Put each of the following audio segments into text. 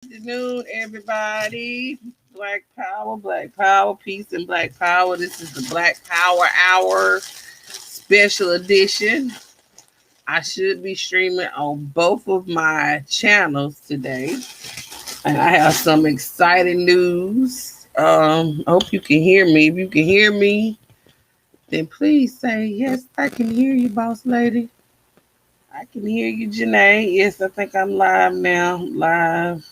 Afternoon, everybody. Black Power, peace and Black Power. This is the Black Power Hour special edition. I should be streaming on both of my channels today, and I have some exciting news. I hope you can hear me. If you can hear me, then please say yes. I can hear you, boss lady. I can hear you, Janae. Yes, I think I'm live now. Live.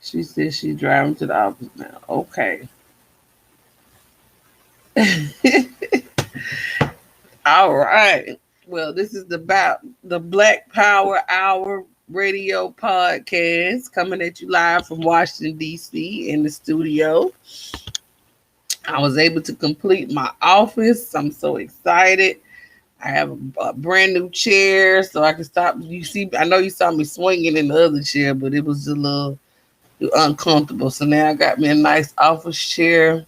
She says she's driving to the office now. Okay. All right. Well, this is about the Black Power Hour radio podcast coming at you live from Washington, D.C. in the studio. I was able to complete my office. I'm so excited. I have a brand new chair so I can stop. You see, I know you saw me swinging in the other chair, but it was a little uncomfortable. So now I got me a nice office chair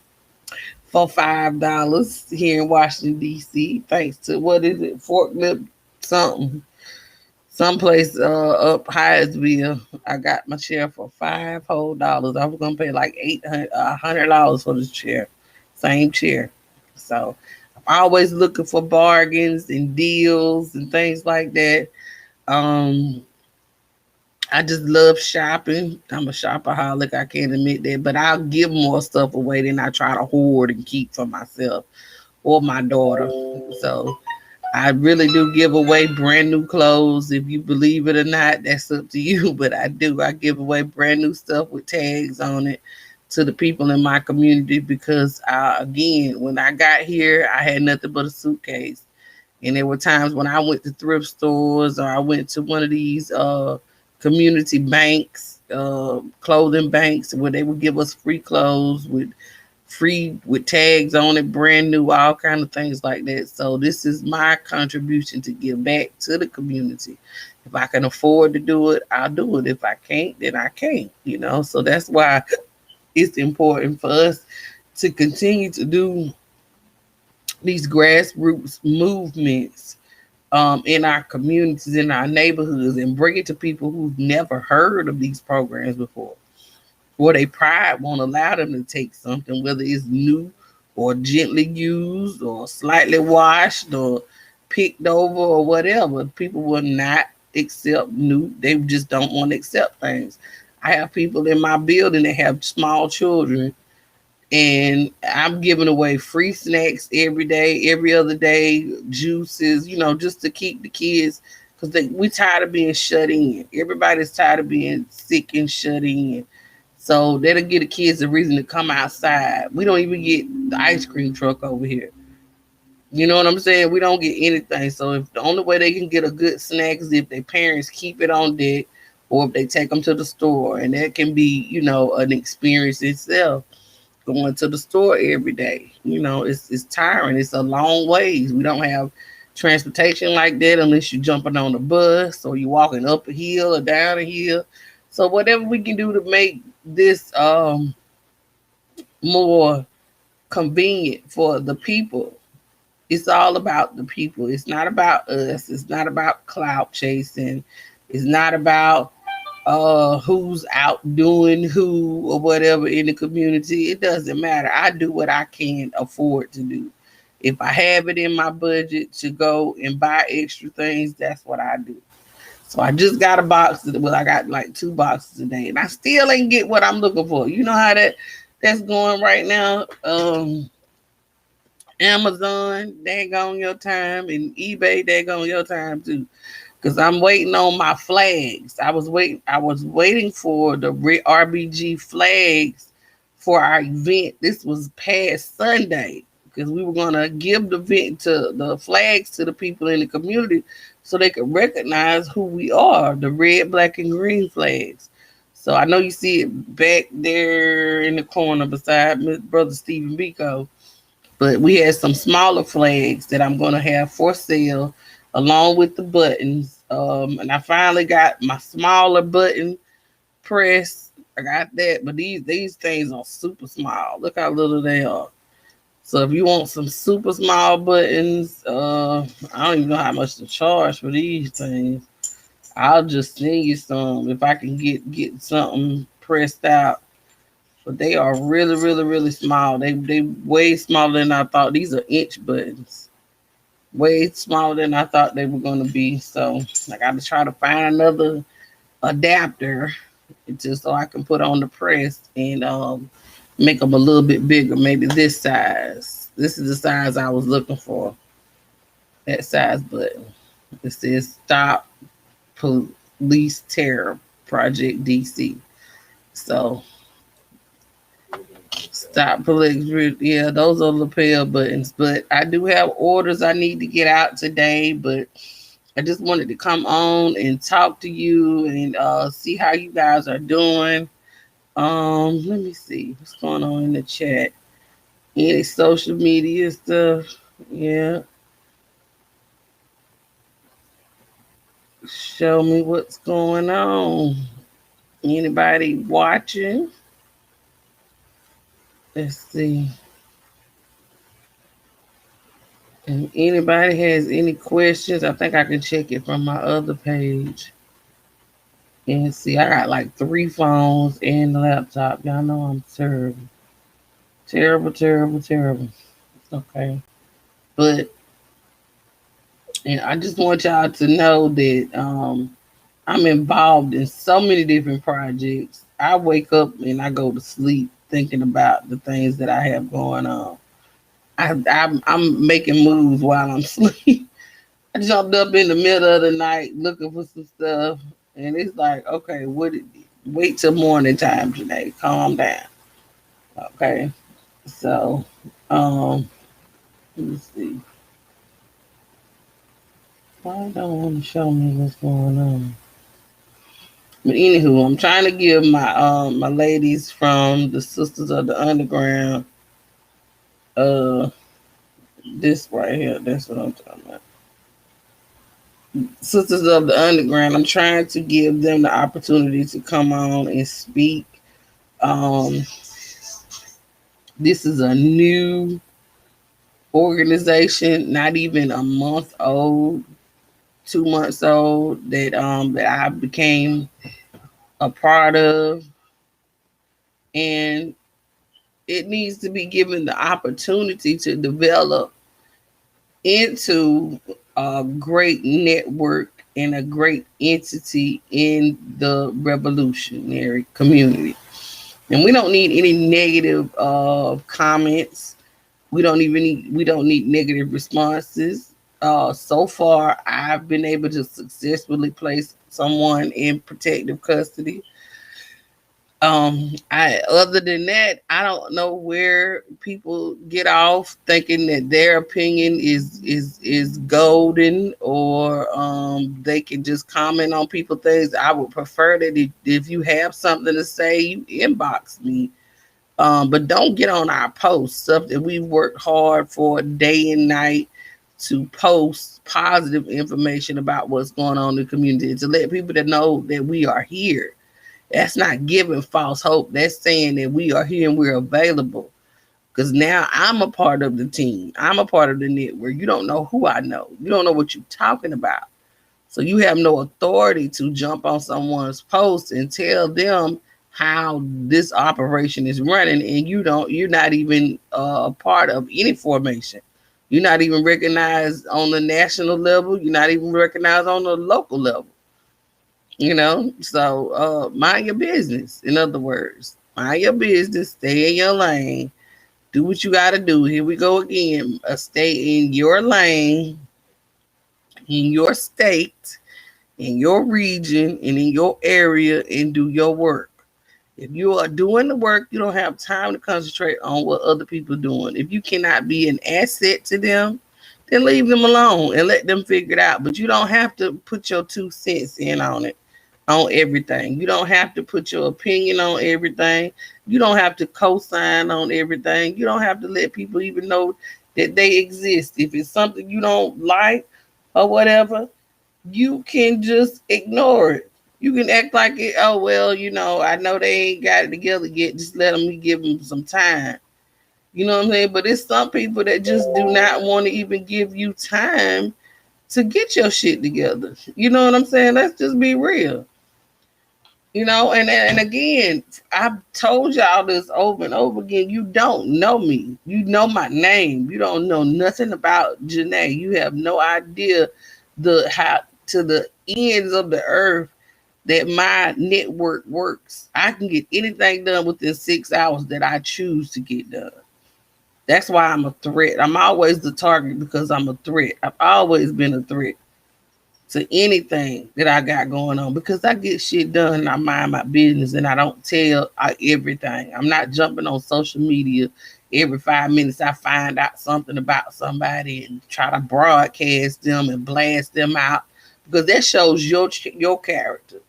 for $5 here in Washington D.C. Thanks to what is it, Forklift something, someplace up Hyattsville. I got my chair for $5 whole. I was gonna pay like $100 for this chair, same chair. So I'm always looking for bargains and deals and things like that. Um, I just love shopping. I'm a shopaholic. I can't admit that, but I'll give more stuff away than I try to hoard and keep for myself or my daughter. So I really do give away brand new clothes. If you believe it or not, that's up to you. But I do. I give away brand new stuff with tags on it to the people in my community because, again, when I got here, I had nothing but a suitcase. And there were times when I went to thrift stores or I went to one of these community banks, clothing banks, where they would give us free clothes with tags on it, brand new, all kind of things like that. So this is my contribution to give back to the community. If I can afford to do it, I'll do it. If I can't, then I can't. So that's why it's important for us to continue to do these grassroots movements in our communities, in our neighborhoods, and bring it to people who've never heard of these programs before, or their pride won't allow them to take something, whether it's new or gently used or slightly washed or picked over or whatever. People will not accept new. They just don't want to accept things. I have people in my building that have small children, and I'm giving away free snacks every day, every other day, juices, just to keep the kids, because we tired of being shut in. Everybody's tired of being sick and shut in. So that'll give the kids a reason to come outside. We don't even get the ice cream truck over here. You know what I'm saying? We don't get anything. So if the only way they can get a good snack is if their parents keep it on deck or if they take them to the store. And that can be, an experience itself, going to the store every day. It's tiring. It's a long ways. We don't have transportation like that unless you're jumping on a bus or you're walking up a hill or down a hill. So whatever we can do to make this more convenient for the people. It's all about the people. It's not about us. It's not about clout chasing. It's not about who's out doing who or whatever in the community. It doesn't matter. I do what I can afford to do. If I have it in my budget to go and buy extra things, that's what I do. So I just got a box. Well, I got like 2 boxes today, and I still ain't get what I'm looking for. You know how that's going right now. Amazon, they on your time, and eBay, they on your time too. Because I'm waiting on my flags. I was waiting for the RBG flags for our event. This was past Sunday because we were gonna give the flags to the people in the community so they could recognize who we are, the red, black, and green flags. So I know you see it back there in the corner beside Brother Stephen Biko. But we had some smaller flags that I'm going to have for sale along with the buttons. And I finally got my smaller button press. I got that, but these things are super small. Look how little they are. So if you want some super small buttons, I don't even know how much to charge for these things. I'll just send you some if I can get something pressed out. But they are really, really, really small. They way smaller than I thought. These are inch buttons. Way smaller than I thought they were gonna be. So I gotta try to find another adapter just so I can put on the press and make them a little bit bigger, maybe this size. This is the size I was looking for. That size button. It says Stop Police Terror Project DC. So stop police. Yeah, those are lapel buttons. But I do have orders I need to get out today. But I just wanted to come on and talk to you and see how you guys are doing. Let me see what's going on in the chat. Any social media stuff? Yeah. Show me what's going on. Anybody watching? Let's see. If anybody has any questions, I think I can check it from my other page. And see, I got like 3 phones and the laptop. Y'all know I'm terrible. Terrible, terrible, terrible. Okay. But and I just want y'all to know that I'm involved in so many different projects. I wake up and I go to sleep thinking about the things that I have going on. I'm making moves while I'm asleep. I jumped up in the middle of the night looking for some stuff, and it's like, okay, wait till morning time, Janae. Calm down. Okay. So, let me see. Why don't want to show me what's going on? But anywho, I'm trying to give my ladies from the Sisters of the Underground uh this right here. That's what I'm talking about. Sisters of the Underground. I'm trying to give them the opportunity to come on and speak. Um, this is a new organization, not even a month old, 2 months old that I became a part of, and it needs to be given the opportunity to develop into a great network and a great entity in the revolutionary community. And we don't need any negative comments. We don't need negative responses. So far, I've been able to successfully place someone in protective custody. I other than that, I don't know where people get off thinking that their opinion is golden, or they can just comment on people things. I would prefer that if you have something to say, you inbox me. But don't get on our posts, stuff that we've worked hard for day and night to post positive information about what's going on in the community, to let people that know that we are here. That's not giving false hope. That's saying that we are here and we're available. Because now I'm a part of the team. I'm a part of the network. You don't know who I know. You don't know what you're talking about. So you have no authority to jump on someone's post and tell them how this operation is running, and you're not even a part of any formation. You're not even recognized on the national level. You're not even recognized on the local level. So mind your business. In other words, mind your business, stay in your lane, do what you got to do. Here we go again. Stay in your lane, in your state, in your region, and in your area, and do your work. If you are doing the work, you don't have time to concentrate on what other people are doing. If you cannot be an asset to them, then leave them alone and let them figure it out. But you don't have to put your 2 cents in on it, on everything. You don't have to put your opinion on everything. You don't have to co-sign on everything. You don't have to let people even know that they exist. If it's something you don't like or whatever, you can just ignore it. You can act like it. Oh well, I know they ain't got it together yet. Just let them give them some time. You know what I'm saying? But it's some people that just do not want to even give you time to get your shit together. You know what I'm saying? Let's just be real. You know, and again, I've told y'all this over and over again. You don't know me. You know my name. You don't know nothing about Janae. You have no idea the how to the ends of the earth that my network works. I can get anything done within 6 hours that I choose to get done. That's why I'm a threat. I'm always the target because I'm a threat. I've always been a threat to anything that I got going on because I get shit done and I mind my business and I don't tell everything. I'm not jumping on social media every 5 minutes. I find out something about somebody and try to broadcast them and blast them out because that shows your character.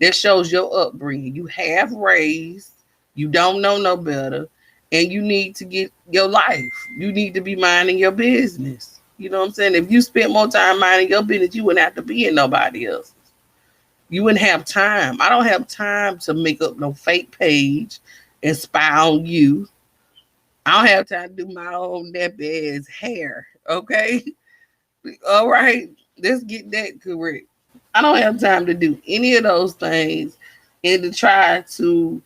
That shows your upbringing. You have raised, you don't know no better, and you need to get your life. You need to be minding your business. You know what I'm saying? If you spent more time minding your business, you wouldn't have to be in nobody else's. You wouldn't have time. I don't have time to make up no fake page and spy on you. I don't have time to do my own nappy ass hair. Okay? All right. Let's get that correct. I don't have time to do any of those things and to try to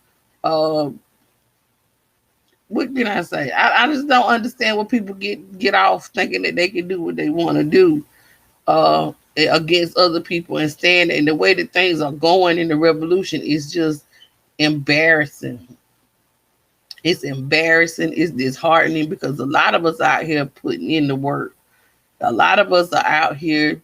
what can I say? I just don't understand what people get off thinking that they can do what they want to do against other people and stand. And the way that things are going in the revolution is just embarrassing. It's embarrassing. It's disheartening because a lot of us out here putting in the work. A lot of us are out here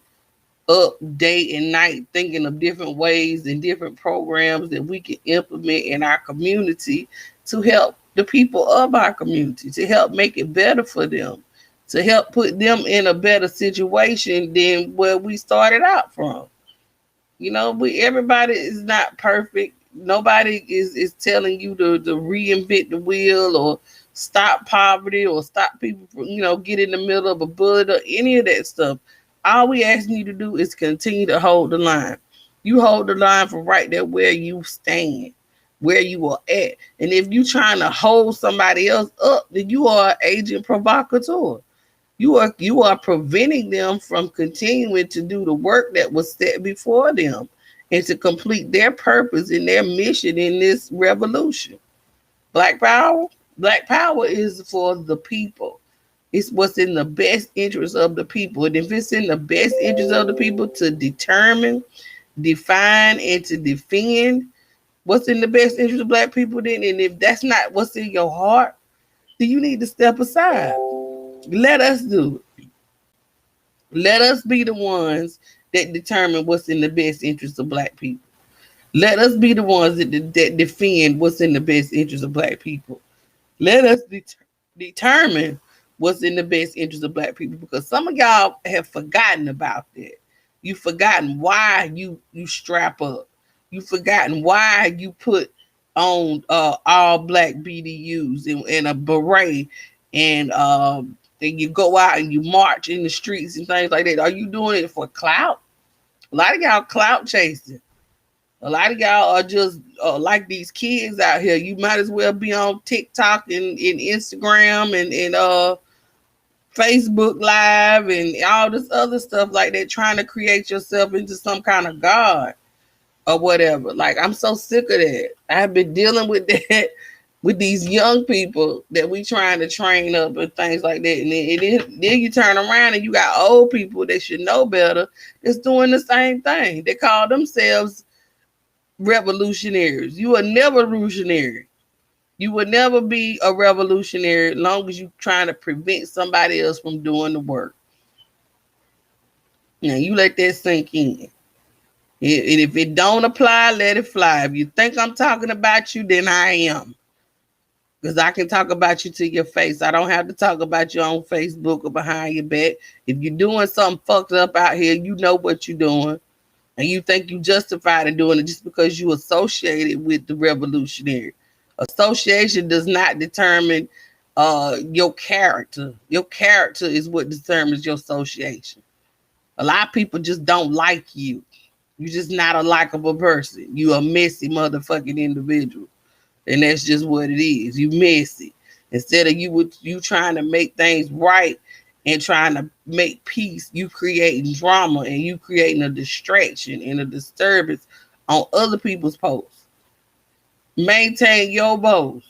up day and night thinking of different ways and different programs that we can implement in our community to help the people of our community, to help make it better for them, to help put them in a better situation than where we started out from. You know, everybody is not perfect. Nobody is telling you to reinvent the wheel or stop poverty or stop people from, get in the middle of a bullet or any of that stuff. All we asking you to do is continue to hold the line. You hold the line from right there where you stand, where you are at. And if you're trying to hold somebody else up, then you are an agent provocateur. You are preventing them from continuing to do the work that was set before them and to complete their purpose and their mission in this revolution. Black power is for the people. It's what's in the best interest of the people. And if it's in the best interest of the people to determine, define, and to defend what's in the best interest of Black people, then, and if that's not what's in your heart, then you need to step aside. Let us do it. Let us be the ones that determine what's in the best interest of Black people. Let us be the ones that defend what's in the best interest of Black people. Let us determine what's in the best interest of Black people, because some of y'all have forgotten about that. You've forgotten why you strap up. You've forgotten why you put on all Black BDUs and a beret and then you go out and you march in the streets and things like that. Are you doing it for clout? A lot of y'all clout chasing. A lot of y'all are just like these kids out here. You might as well be on TikTok and Instagram and Facebook Live and all this other stuff like that, trying to create yourself into some kind of god or whatever. Like, I'm so sick of that. I've been dealing with that with these young people that we trying to train up and things like that. And then you turn around and you got old people that should know better that's doing the same thing. They call themselves revolutionaries. You are never revolutionary. You will never be a revolutionary as long as you're trying to prevent somebody else from doing the work. Now, you let that sink in. And if it don't apply, let it fly. If you think I'm talking about you, then I am. Because I can talk about you to your face. I don't have to talk about you on Facebook or behind your back. If you're doing something fucked up out here, you know what you're doing. And you think you justified in doing it just because you associated with the revolutionary. Association does not determine your character. Your character is what determines your association. A lot of people just don't like you. You're just not a likable person. You a messy motherfucking individual. And that's just what it is. You messy. Instead of you trying to make things right and trying to make peace, you creating drama and you creating a distraction and a disturbance on other people's posts. Maintain your post.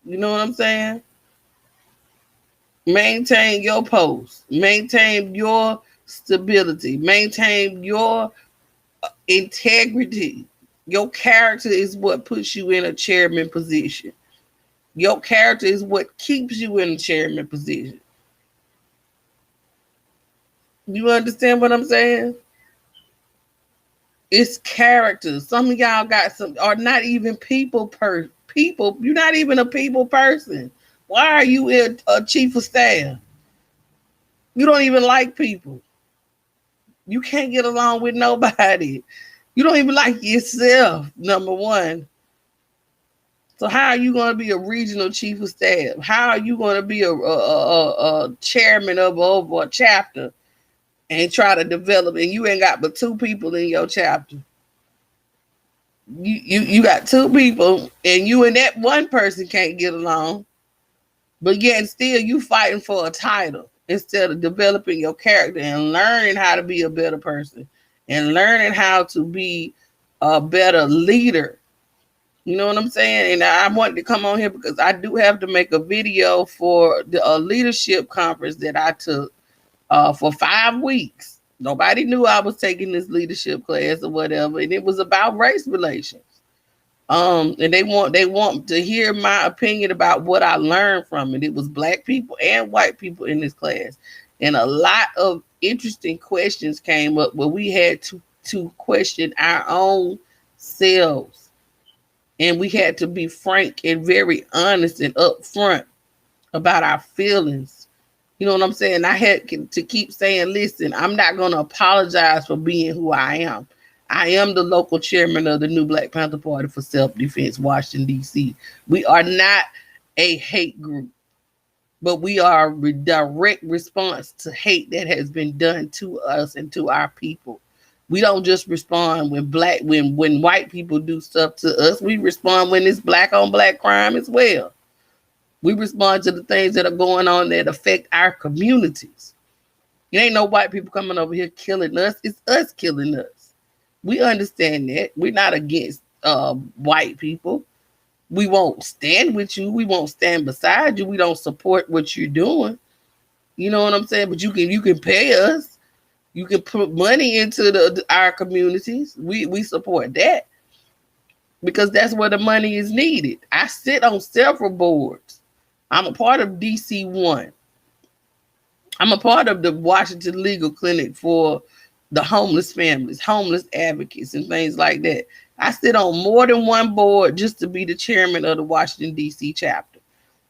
You know what I'm saying? Maintain your post. Maintain your stability. Maintain your integrity. Your character is what puts you in a chairman position. Your character is what keeps you in a chairman position. You understand what I'm saying? It's character. Some of y'all got some are not even people. You're not even a people person. Why are you a chief of staff? You don't even like people. You can't get along with nobody. You don't even like yourself, number one. So how are you going to be a regional chief of staff? How are you going to be a chairman of a chapter and try to develop, and you ain't got but two people in your chapter? You got two people, and you and that one person can't get along, but yet still you fighting for a title instead of developing your character and learning how to be a better person and learning how to be a better leader. You know what I'm saying? And I wanted to come on here because I do have to make a video for the leadership conference that I took for 5 weeks. Nobody knew I was taking this leadership class or whatever, and it was about race relations. And they want to hear my opinion about what I learned from it. It was black people and white people in this class, and a lot of interesting questions came up where we had to question our own selves, and we had to be frank and very honest and upfront about our feelings. You know what I'm saying? I had to keep saying, listen, I'm not going to apologize for being who I am. I am the local chairman of the New Black Panther Party for Self-Defense, Washington, D.C. We are not a hate group, but we are a direct response to hate that has been done to us and to our people. We don't just respond when white people do stuff to us. We respond when it's black on black crime as well. We respond to the things that are going on that affect our communities. It ain't no white people coming over here killing us. It's us killing us. We understand that. We're not against white people. We won't stand with you. We won't stand beside you. We don't support what you're doing. You know what I'm saying? But you can pay us. You can put money into our communities. We support that because that's where the money is needed. I sit on several boards. I'm a part of DC1. I'm a part of the Washington Legal Clinic for the homeless families, homeless advocates, and things like that. I sit on more than one board just to be the chairman of the Washington, D.C. chapter.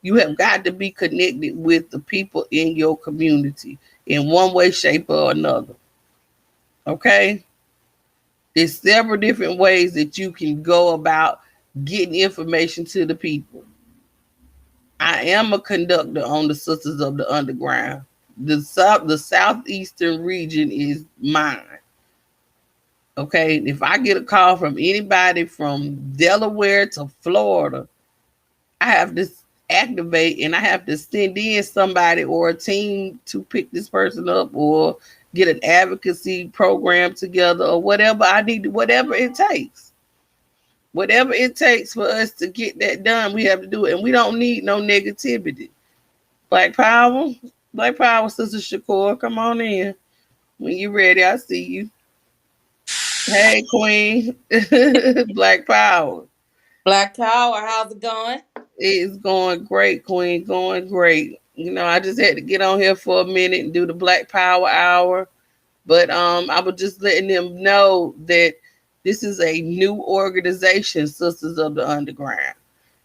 You have got to be connected with the people in your community in one way, shape, or another. Okay? There's several different ways that you can go about getting information to the people. I am a conductor on the Sisters of the Underground. The southeastern region is mine. Okay, if I get a call from anybody from Delaware to Florida, I have to activate and I have to send in somebody or a team to pick this person up or get an advocacy program together or whatever I need to, whatever it takes. Whatever it takes for us to get that done, we have to do it. And we don't need no negativity. Black Power, Black Power, Sister Shakur, come on in. When you ready, I see you. Hey, Queen. Black Power. Black Power, how's it going? It's going great, Queen. Going great. You know, I just had to get on here for a minute and do the Black Power Hour. But I was just letting them know that this is a new organization, Sisters of the Underground.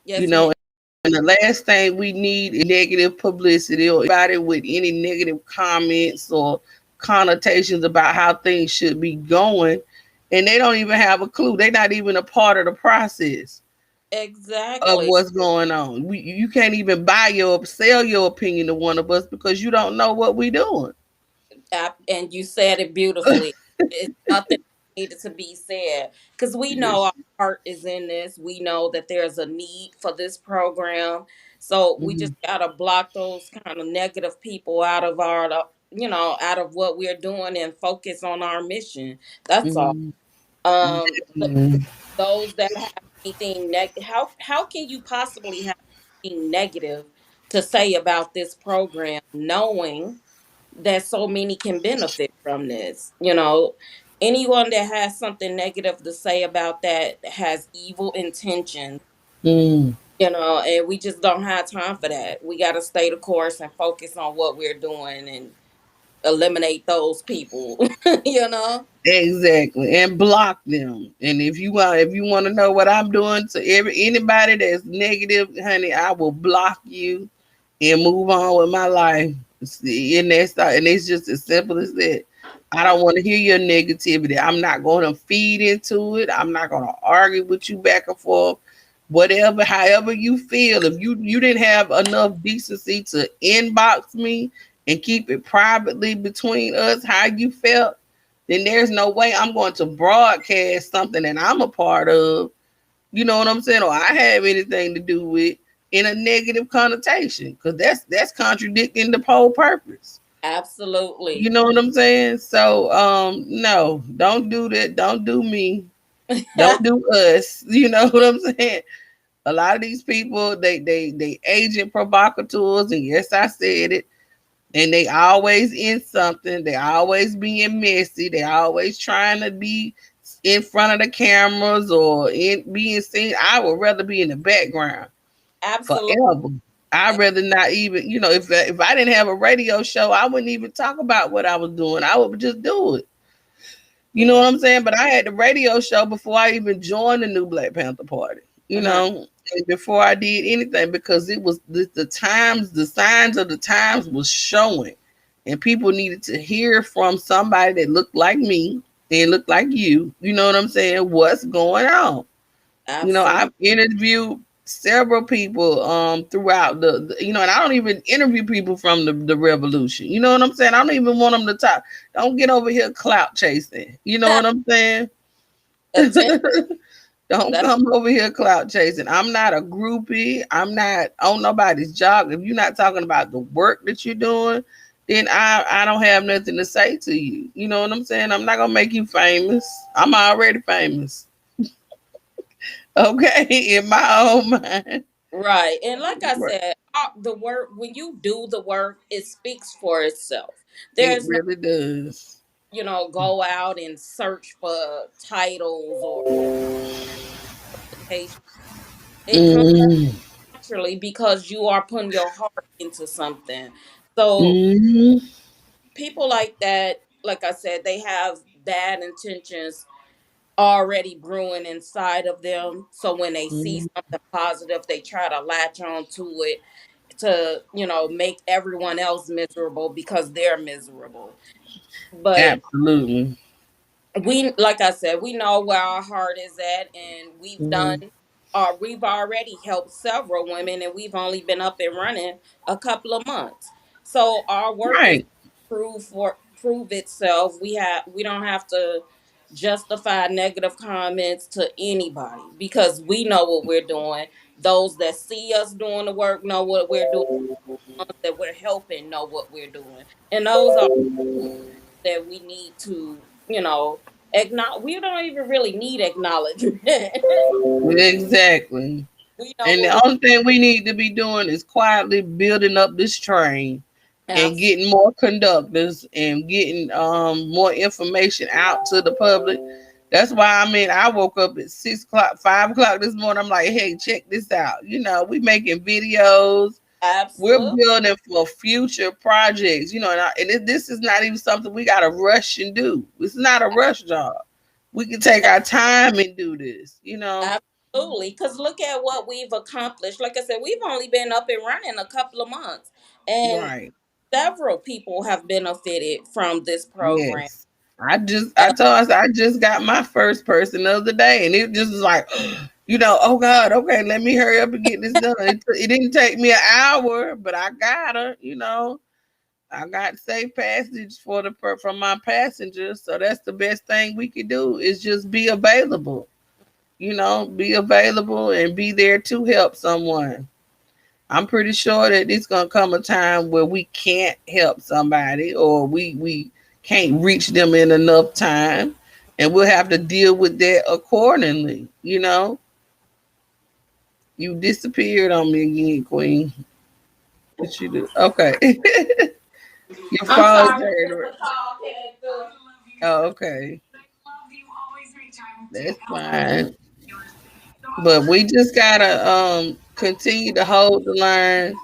You Yes, ma'am. know, and the last thing we need is negative publicity or anybody with any negative comments or connotations about how things should be going. And they don't even have a clue. They're not even a part of the process of Exactly. what's going on. You can't even sell your opinion to one of us because you don't know what we're doing. And you said it beautifully. It's nothing needed to be said because we know Yes. our heart is in this. We know that there's a need for this program. So we just Mhm. gotta block those kind of negative people out of our, out of what we're doing and focus on our mission. That's all. Mhm. But Mhm. those that have anything how can you possibly have anything negative to say about this program, knowing that so many can benefit from this? Anyone that has something negative to say about that has evil intentions. Mhm. And we just don't have time for that. We got to stay the course and focus on what we're doing and eliminate those people. you know Exactly, and block them. And if you want to know what I'm doing to anybody that's negative, honey, I will block you and move on with my life. And it's just as simple as that. I don't want to hear your negativity. I'm not going to feed into it. I'm not going to argue with you back and forth. Whatever, however you feel, if you didn't have enough decency to inbox me and keep it privately between us, how you felt, then there's no way I'm going to broadcast something that I'm a part of, you know what I'm saying, or I have anything to do with in a negative connotation, because that's contradicting the whole purpose. You Absolutely. know what I'm saying? So no, don't do that. Don't do me. Don't do us. You know what I'm saying? A lot of these people, they agent provocateurs, and yes, I said it. And they always in something. They always being messy. They always trying to be in front of the cameras or in being seen. I would rather be in the background Absolutely. forever. I'd rather not even, if I didn't have a radio show, I wouldn't even talk about what I was doing. I would just do it. You know Yeah. what I'm saying? But I had the radio show before I even joined the new Black Panther Party. Uh-huh. And before I did anything, because it was the times, the signs of the times was showing, and people needed to hear from somebody that looked like me and looked like you. You know what I'm saying? What's going on? Absolutely. I've interviewed several people throughout and I don't even interview people from the revolution. You know what I'm saying? I don't even want them to talk. Don't get over here clout chasing. You know what I'm saying? Attention. Don't That come over here clout chasing. I'm not a groupie. I'm not on nobody's job. If you're not talking about the work that you're doing, then I don't have nothing to say to you. You know what I'm saying? I'm not gonna make you famous. I'm already famous. Okay, in my own mind. right. And like I Right. said, the work, when you do the work, it speaks for itself. It There's no, really does. go out and search for titles or publication. It comes Mm. naturally because you are putting your heart into something. So Mm. people like that, like I said, they have bad intentions already brewing inside of them. So when they see Mm. something positive, they try to latch on to it to, make everyone else miserable because they're miserable. But Absolutely. like I said, we know where our heart is at, and Mm. we've already helped several women, and we've only been up and running a couple of months. So our work is Right. prove itself. We don't have to justify negative comments to anybody because we know what we're doing. Those that see us doing the work know what we're doing. Ones that we're helping know what we're doing, and those are that we need to, acknowledge. We don't even really need acknowledgement. Exactly. We know And what the only thing we need to be doing is quietly building up this train and we're. getting more conductors and getting more information out to the public. That's why I woke up at 6 o'clock, 5 o'clock this morning. I'm like, hey, check this out. We making videos. We're Absolutely. building for future projects. This is not even something we gotta rush and do. It's not a rush job. We can take our time and do this. Absolutely. Because look at what we've accomplished. Like I said, we've only been up and running a couple of months, and Right. several people have benefited from this program. Yes. I told us I just got my first person the other day, and it just was like, oh God, okay, let me hurry up and get this done. It didn't take me an hour, but I got her. I got safe passage from my passengers, so that's the best thing we could do is just be available. Be available and be there to help someone. I'm pretty sure that it's gonna come a time where we can't help somebody, or we can't reach them in enough time, and we'll have to deal with that accordingly. You disappeared on me again, Queen. What you do? Okay. Your I'm phone sorry, turned Mr. around. Call came through. Oh, okay. That's fine. But we just gotta continue to hold the line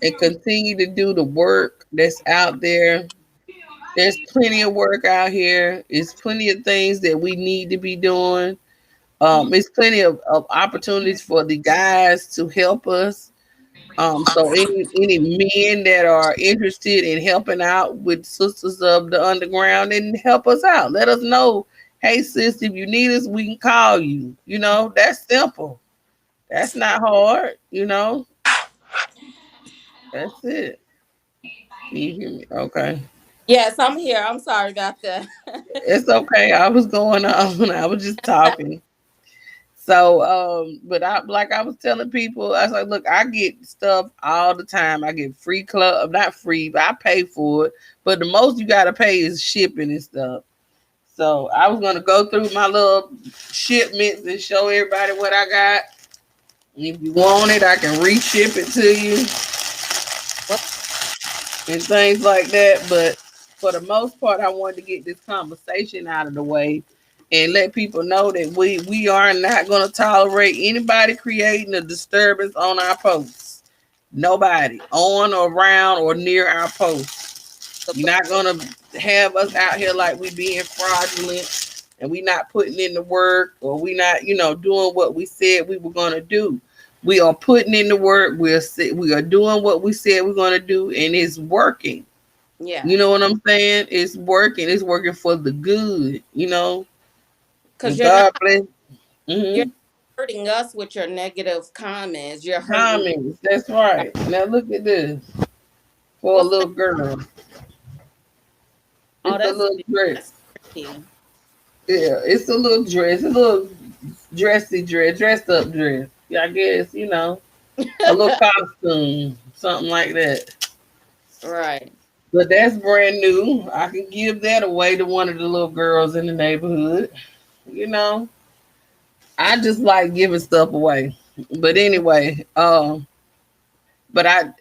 and continue to do the work that's out there. There's plenty of work out here. It's plenty of things that we need to be doing. It's plenty of opportunities for the guys to help us. So any men that are interested in helping out with Sisters of the Underground, and help us out. Let us know. Hey sis, if you need us, we can call you. That's simple. That's not hard. That's it. Can you hear me? Okay. Yes, I'm here. I'm sorry about that. It's okay. I was going on. I was just talking. So, but like I was telling people, I was like, look, I get stuff all the time. I get free club, not free, but I pay for it. But the most you gotta pay is shipping and stuff. So I was gonna go through my little shipments and show everybody what I got. If you want it, I can reship it to you and things like that. But for the most part, I wanted to get this conversation out of the way and let people know that we are not going to tolerate anybody creating a disturbance on our posts. Nobody on or around or near our posts. You're not going to have us out here like we being fraudulent and we not putting in the work, or we not, doing what we said we were going to do. We are putting in the work. We are doing what we said we're going to do, and it's working. Yeah. You know what I'm saying? It's working. It's working for the good. Because God bless. you're Mm-hmm. hurting us with your negative comments. You're hurting. Comments. That's right. Now look at this for a What's that? little girl. Oh, It's a little that's dress. pretty. Yeah, it's a little dress. A little dressy dress, dressed up dress. Yeah, I guess a little costume, something like that. Right. But that's brand new. I can give that away to one of the little girls in the neighborhood. You know, I just like giving stuff away. But anyway, but I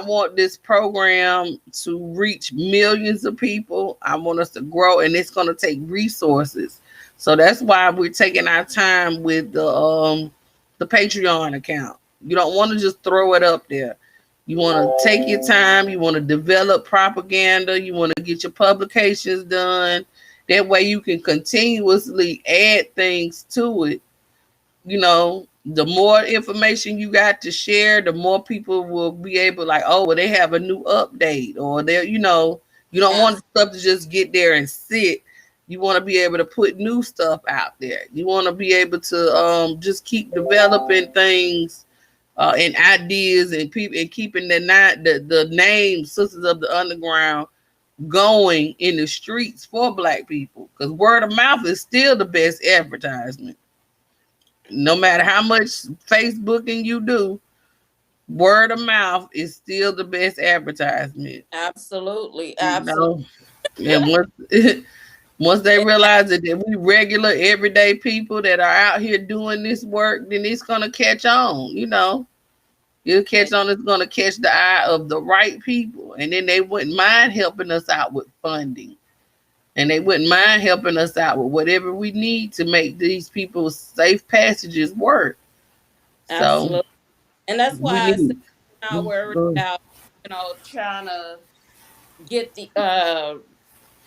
want this program to reach millions of people. I want us to grow, and it's going to take resources. So that's why we're taking our time with the Patreon account. You don't want to just throw it up there. You want to take your time. You want to develop propaganda. You want to get your publications done. That way you can continuously add things to it. The more information you got to share, the more people will be able, like, oh, well, they have a new update, or you don't want stuff to just get there and sit. You want to be able to put new stuff out there. You want to be able to just keep developing things and ideas, and people, and keeping the name Sisters of the Underground going in the streets for Black people, because word of mouth is still the best advertisement. No matter how much Facebooking you do, word of mouth is still the best advertisement. Absolutely. You Absolutely. know, and once they realize that we regular everyday people that are out here doing this work, then it's gonna catch on. It'll catch on. It's gonna catch the eye of the right people, and then they wouldn't mind helping us out with funding, and they wouldn't mind helping us out with whatever we need to make these people's safe passages work. So Absolutely. And that's we why I said need. I'm not worried about, trying to get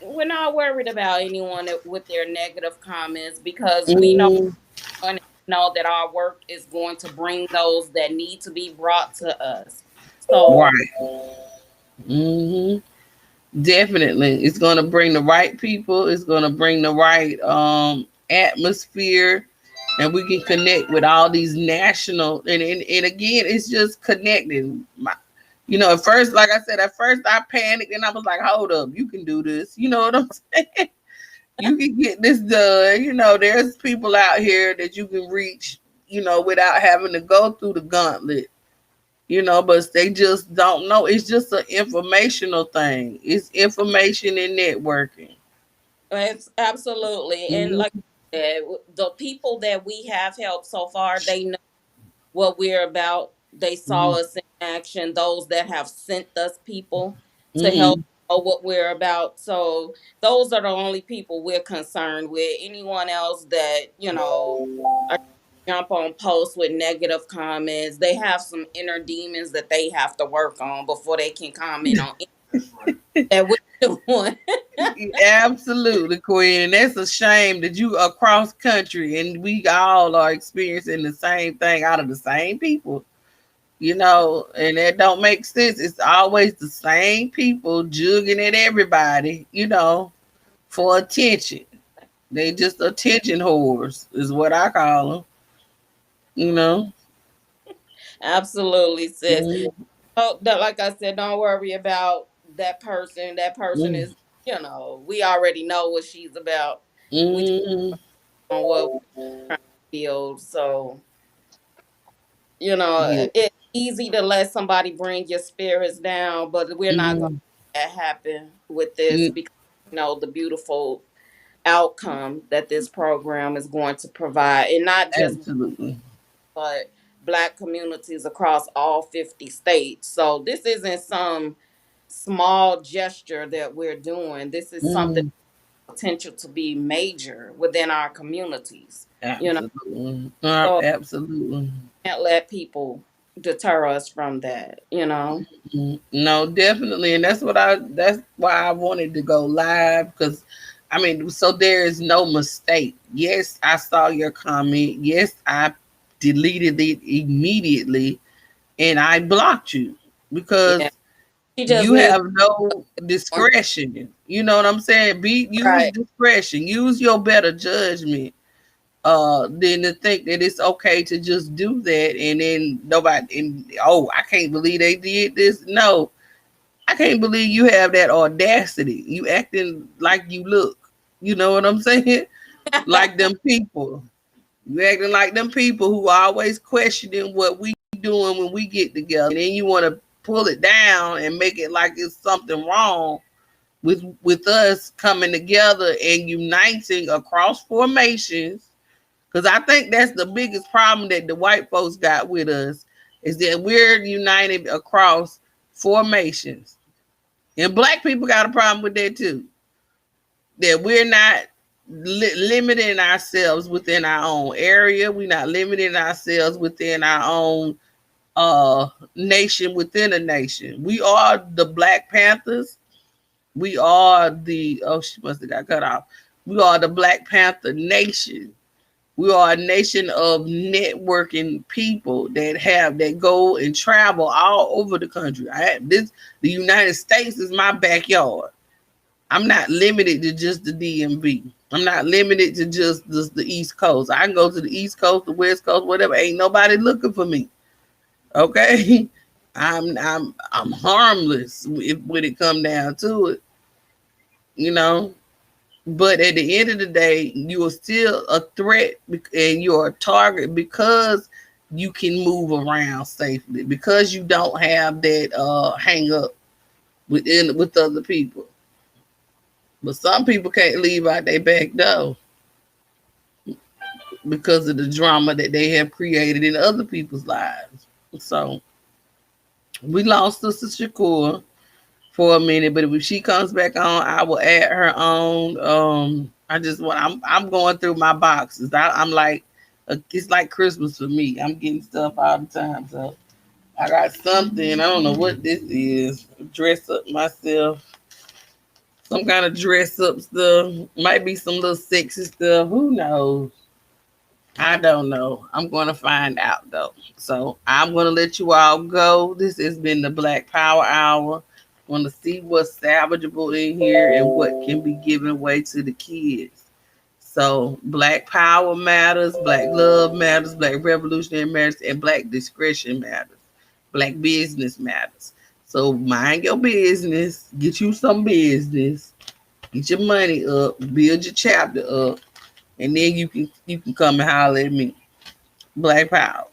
we're not worried about anyone with their negative comments, because we Mm, know that our work is going to bring those that need to be brought to us. So right. Hmm. Definitely. It's gonna bring the right people. It's gonna bring the right atmosphere, and we can connect with all these national, and again, it's just connecting. At first, like I said, I panicked and I was like, hold up, you can do this. You know what I'm saying? You can get this done. There's people out here that you can reach, without having to go through the gauntlet. but they just don't know. It's just an informational thing. It's information and networking. It's absolutely. And Mhm. like I said, the people that we have helped so far, they know what we're about. They saw Mhm. us in action. Those that have sent us people to help Mhm. know what we're about. So those are the only people we're concerned with. Anyone else that, are jump on posts with negative comments, they have some inner demons that they have to work on before they can comment on anything that we're doing. Absolutely, Queen. And that's a shame that you across country and we all are experiencing the same thing out of the same people. And that don't make sense. It's always the same people jugging at everybody, for attention. They just attention whores, is what I call them. You know. Absolutely, sis. Mm-hmm. Oh, like I said, don't worry about that person. That person is, we already know what she's about. We just Mm-hmm. on what we're trying to build. So, Yeah. it's easy to let somebody bring your spirits down, but we're not going Mm-hmm. to let that happen with this Mm, because, the beautiful outcome that this program is going to provide. And not just, absolutely. but Black communities across all 50 states. So, this isn't some small gesture that we're doing. This is something Mm, potential to be major within our communities. You know, absolutely. so Absolutely. can't let people deter us from that. No, definitely, and that's why I wanted to go live because, I mean, so there is no mistake. Yes, I saw your comment. Yes, I deleted it immediately, and I blocked you Yeah. because She just you needs have no one. discretion. You know what I'm saying? Use Right. discretion. Use your better judgment than to think that it's okay to just do that and then nobody and oh, I can't believe they did this. No, I can't believe you have that audacity. You acting like you look. You know what I'm saying? Like them people. You acting like them people who always questioning what we doing when we get together. And then you want to pull it down and make it like it's something wrong with us coming together and uniting across formations. Because I think that's the biggest problem that the white folks got with us is that we're united across formations. And black people got a problem with that too. That we're not limiting ourselves within our own area. We're not limiting ourselves within our own nation within a nation. We are the Black Panthers. We are the she must have got cut off. We are the Black Panther Nation. We are a nation of networking people that go and travel all over the country. The United States is my backyard. I'm not limited to just the DMV. I'm not limited to just the East Coast. I can go to the East Coast, the West Coast, whatever. Ain't nobody looking for me. Okay, I'm harmless when it come down to it. You know, but at the end of the day, you are still a threat and you're a target because you can move around safely because you don't have that hang up with other people. But some people can't leave out their back door because of the drama that they have created in other people's lives. So we lost Sister Shakur for a minute, but if she comes back on, I will add her on. I'm going through my boxes. I'm like it's like Christmas for me. I'm getting stuff all the time. So I got something. I don't know what this is. Dress up myself. Some kind of dress up stuff. Might be some little sexy stuff. Who knows? I don't know. I'm going to find out though. So I'm going to let you all go. This has been the Black Power Hour. Want to see what's salvageable in here and what can be given away to the kids. So Black Power matters, Black love matters, Black revolutionary matters, and Black discretion matters. Black business matters. So mind your business. Get you some business. Get your money up. Build your chapter up and then you can come and holler at me. Black Power.